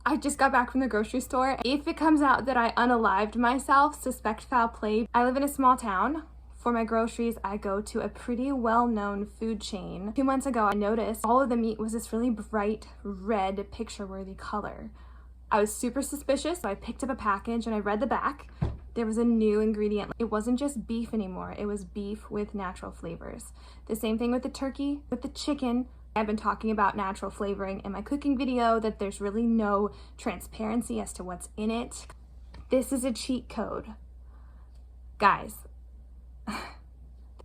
I just got back from the grocery store. If it comes out that I unalived myself, suspect foul play. I live in a small town. For my groceries, I go to a pretty well-known food chain. 2 months ago, I noticed all of the meat was this really bright red picture-worthy color. I was super suspicious, so I picked up a package and I read the back. There was a new ingredient. It wasn't just beef anymore, it was beef with natural flavors. The same thing with the turkey, with the chicken. I've been talking about natural flavoring in my cooking video, that there's really no transparency as to what's in it. This is a cheat code. Guys,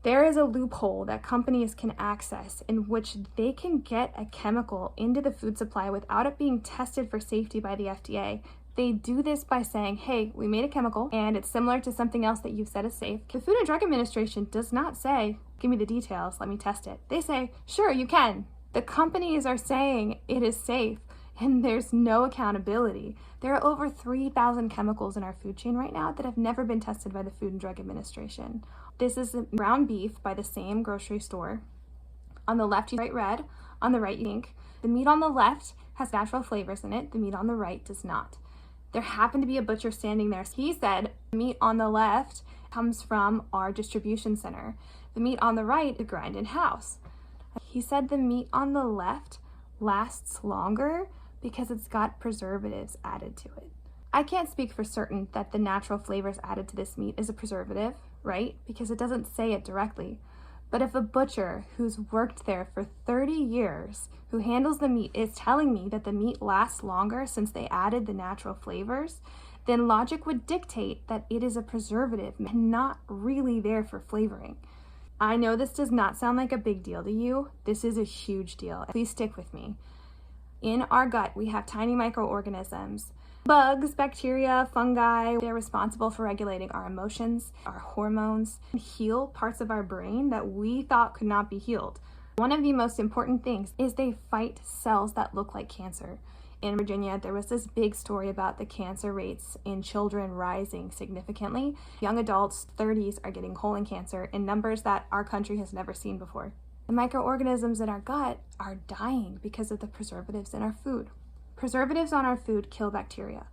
there is a loophole that companies can access in which they can get a chemical into the food supply without it being tested for safety by the FDA. They do this by saying, hey, we made a chemical and it's similar to something else that you've said is safe. The Food and Drug Administration does not say, give me the details, let me test it. They say, sure, you can. The companies are saying it is safe and there's no accountability. There are over 3,000 chemicals in our food chain right now that have never been tested by the Food and Drug Administration. This is ground beef by the same grocery store. On the left, you write red. On the right, you pink. The meat on the left has natural flavors in it. The meat on the right does not. There happened to be a butcher standing there. He said the meat on the left comes from our distribution center. The meat on the right is grind in-house. He said the meat on the left lasts longer because it's got preservatives added to it. I can't speak for certain that the natural flavors added to this meat is a preservative, right? Because it doesn't say it directly. But if a butcher who's worked there for 30 years, who handles the meat, is telling me that the meat lasts longer since they added the natural flavors, then logic would dictate that it is a preservative and not really there for flavoring. I know this does not sound like a big deal to you. This is a huge deal. Please stick with me. In our gut, we have tiny microorganisms. Bugs, bacteria, fungi, they're responsible for regulating our emotions, our hormones, and heal parts of our brain that we thought could not be healed. One of the most important things is they fight cells that look like cancer. In Virginia, there was this big story about the cancer rates in children rising significantly. Young adults, 30s, are getting colon cancer in numbers that our country has never seen before. The microorganisms in our gut are dying because of the preservatives in our food. Preservatives on our food kill bacteria.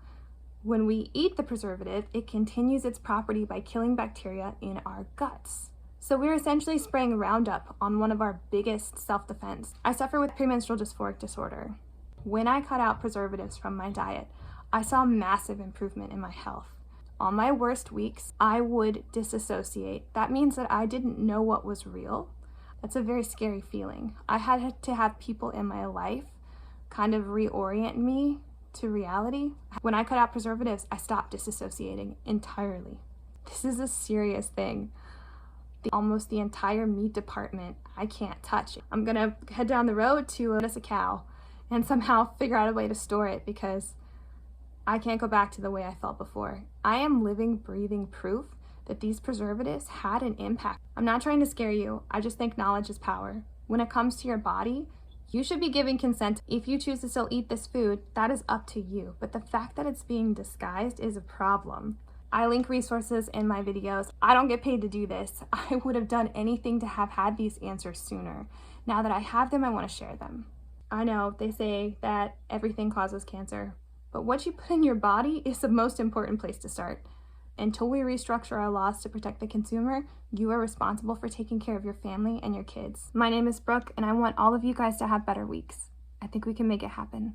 When we eat the preservative, it continues its property by killing bacteria in our guts. So we're essentially spraying Roundup on one of our biggest self-defense. I suffer with premenstrual dysphoric disorder. When I cut out preservatives from my diet, I saw massive improvement in my health. On my worst weeks, I would disassociate. That means that I didn't know what was real. That's a very scary feeling. I had to have people in my life kind of reorient me to reality. When I cut out preservatives, I stopped disassociating entirely. This is a serious thing. Almost the entire meat department I can't touch. I'm gonna head down the road to a cow and somehow figure out a way to store it because I can't go back to the way I felt before. I am living, breathing proof that these preservatives had an impact. I'm not trying to scare you. I just think knowledge is power. When it comes to your body, you should be giving consent. If you choose to still eat this food, that is up to you. But the fact that it's being disguised is a problem. I link resources in my videos. I don't get paid to do this. I would have done anything to have had these answers sooner. Now that I have them, I want to share them. I know they say that everything causes cancer, but what you put in your body is the most important place to start. Until we restructure our laws to protect the consumer, you are responsible for taking care of your family and your kids. My name is Brooke, and I want all of you guys to have better weeks. I think we can make it happen.